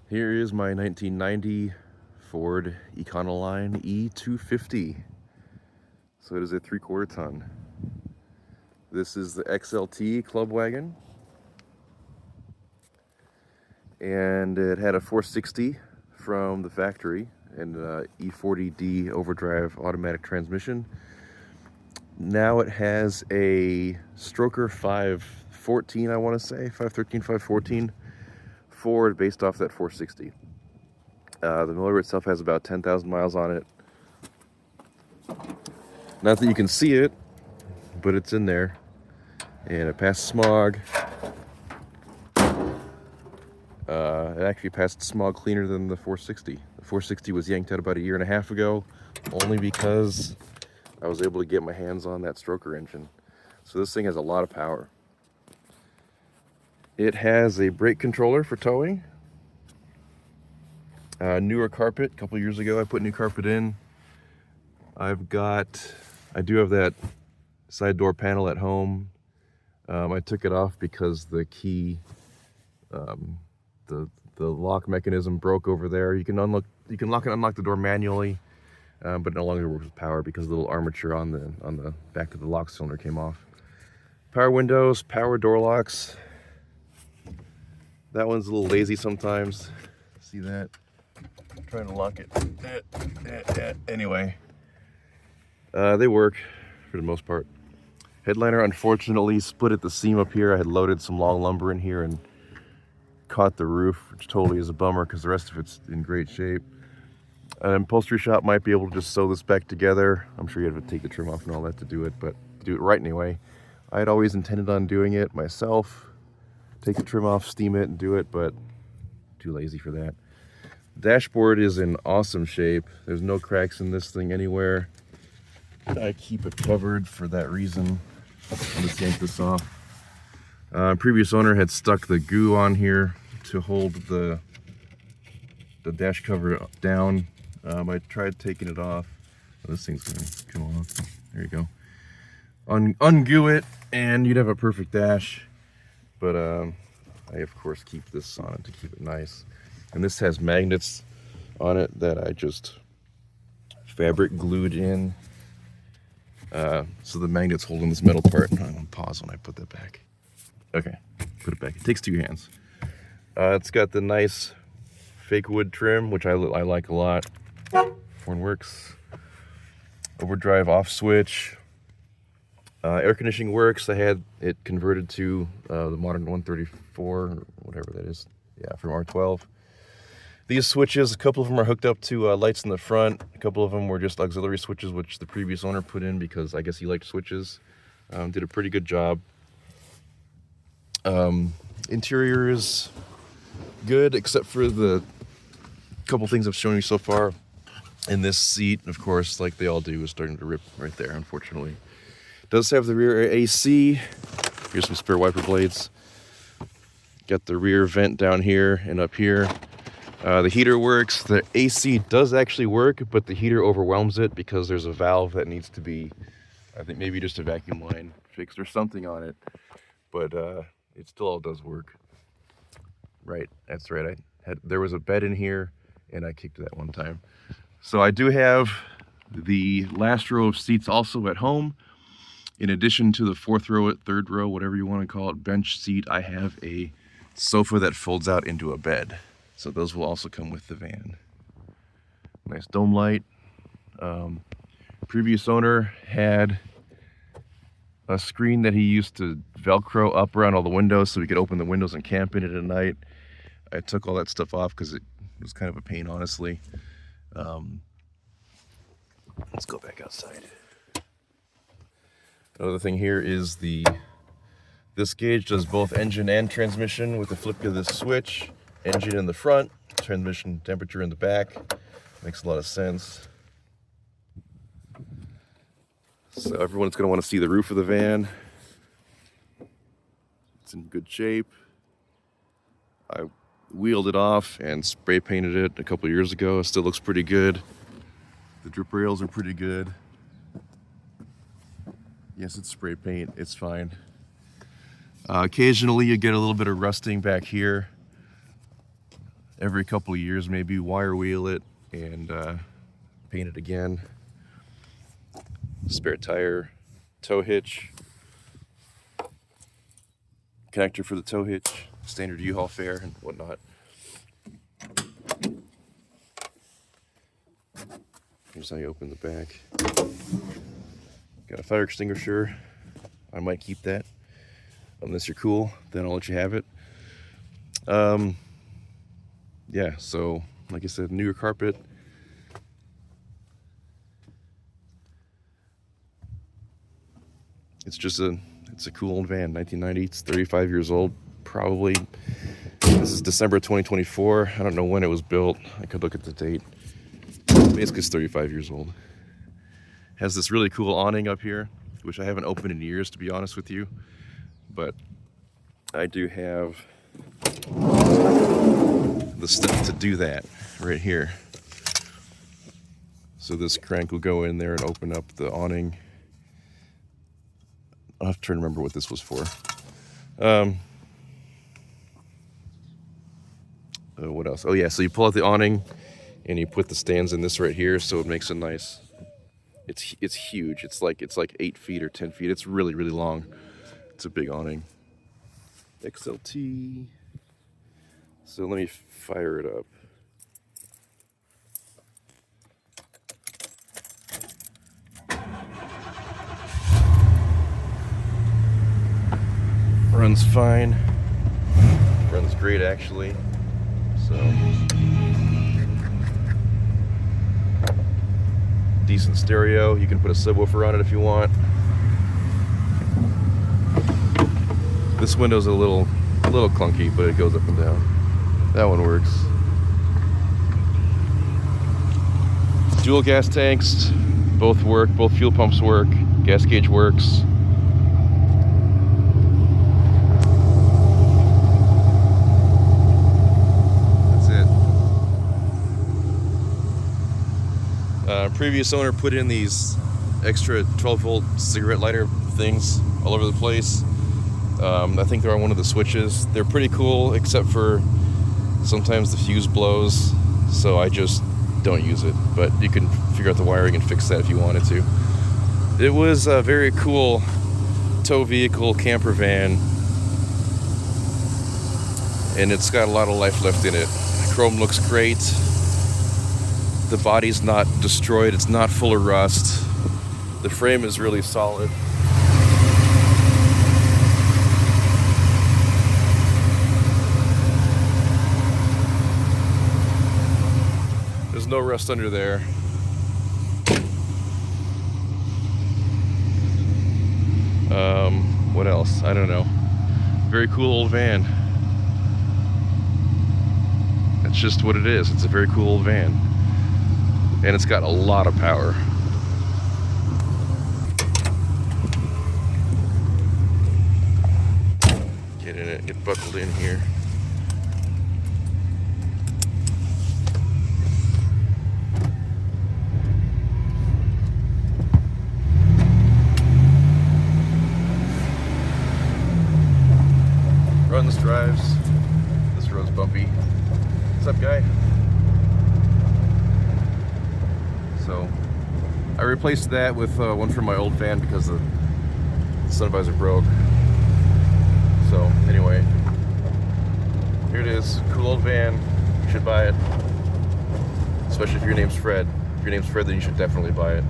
Here is my 1990 Ford Econoline E250. So it is a 3/4 ton. This is the XLT club wagon. And it had a 460 from the factory and E40D overdrive automatic transmission. Now it has a stroker 514, I want to say, 513, 514 Ford based off that 460. The motor itself has about 10,000 miles on it. Not that you can see it, but it's in there. And it passed smog. It actually passed smog cleaner than the 460. The 460 was yanked out about 1.5 years ago, only because I was able to get my hands on that stroker engine. So this thing has a lot of power. It has a brake controller for towing. Newer carpet. A couple years ago I put new carpet in. I do have that side door panel at home. I took it off because the key, the lock mechanism broke over there. You can lock and unlock the door manually, but it no longer works with power because the little armature on the back of the lock cylinder came off. Power windows, power door locks. That one's a little lazy sometimes. See that? I'm trying to lock it. Anyway, they work for the most part. Headliner unfortunately split at the seam up here. I had loaded some long lumber in here and caught the roof, which totally is a bummer because the rest of it's in great shape. An upholstery shop might be able to just sew this back together. I'm sure you have to take the trim off and all that to do it, but do it right anyway. I had always intended on doing it myself. Take the trim off, steam it, and do it, but too lazy for that. Dashboard is in awesome shape. There's no cracks in this thing anywhere. I keep it covered for that reason. I'll just yank this off. Previous owner had stuck the goo on here to hold the dash cover down. I tried taking it off. Oh, this thing's gonna come off. There you go. Ungoo it, and you'd have a perfect dash. But I of course keep this on it to keep it nice. And this has magnets on it that I just fabric glued in. So the magnet's holding this metal part. I'm gonna pause when I put that back. Okay, put it back. It takes 2 hands. It's got the nice fake wood trim, which I like a lot. Ford works. Overdrive off switch. Air conditioning works. I had it converted to the modern 134, or whatever that is. Yeah, from R12. These switches, a couple of them are hooked up to lights in the front. A couple of them were just auxiliary switches, which the previous owner put in because I guess he liked switches. Did a pretty good job. Interior is good, except for the couple things I've shown you so far. And this seat, of course, like they all do, is starting to rip right there, unfortunately. Does have the rear AC. Here's some spare wiper blades. Got the rear vent down here and up here. The heater works. The AC does actually work, but the heater overwhelms it because there's a valve that needs to be, I think maybe just a vacuum line fixed or something on it. But it still all does work. Right, that's right. There was a bed in here and I kicked that one time. So I do have the last row of seats also at home. In addition to the 4th row, 3rd row, whatever you want to call it, bench seat, I have a sofa that folds out into a bed. So those will also come with the van. Nice dome light. Previous owner had a screen that he used to Velcro up around all the windows so we could open the windows and camp in it at night. I took all that stuff off because it was kind of a pain, honestly. Let's go back outside. Another thing here is this gauge does both engine and transmission with the flip of this switch. Engine in the front, transmission temperature in the back. Makes a lot of sense. So everyone's going to want to see the roof of the van. It's in good shape. I wheeled it off and spray painted it a couple years ago. It still looks pretty good. The drip rails are pretty good. Yes, it's spray paint. It's fine. Occasionally you get a little bit of rusting back here. every couple of years, maybe wire wheel it and paint it again. Spare tire, tow hitch, connector for the tow hitch, standard U-Haul fare and whatnot. Here's how you open the back. Got a fire extinguisher. I might keep that. Unless you're cool, then I'll let you have it. Yeah, so like I said, newer carpet. It's a cool old van, 1990. It's 35 years old, probably. This is December 2024. I don't know when it was built. I could look at the date. Basically, it's 35 years old. Has this really cool awning up here, which I haven't opened in years, to be honest with you. But I do have the stuff to do that right here. So this crank will go in there and open up the awning. I'll have to try to remember what this was for. What else? Oh yeah, so you pull out the awning and you put the stands in this right here, so it makes a nice. It's huge. It's like 8 feet or 10 feet. It's really, really long. It's a big awning. XLT. So let me fire it up. Runs fine. Runs great actually. So decent stereo. You can put a subwoofer on it if you want. This window's a little clunky, but it goes up and down. That one works. Dual gas tanks, both work. Both fuel pumps work. Gas gauge works. Previous owner put in these extra 12-volt cigarette lighter things all over the place. I think they're on one of the switches. They're pretty cool, except for sometimes the fuse blows, so I just don't use it. But you can figure out the wiring and fix that if you wanted to. It was a very cool tow vehicle, camper van, and it's got a lot of life left in it. Chrome looks great. The body's not destroyed, it's not full of rust. The frame is really solid. There's no rust under there. What else? I don't know. Very cool old van. That's just what it is. It's a very cool old van. And it's got a lot of power. Get in it, get buckled in here. Runs, drives. This road's bumpy. What's up, guy? So I replaced that with one from my old van because the sun visor broke. So anyway, here it is. Cool old van. You should buy it. Especially if your name's Fred. If your name's Fred, then you should definitely buy it.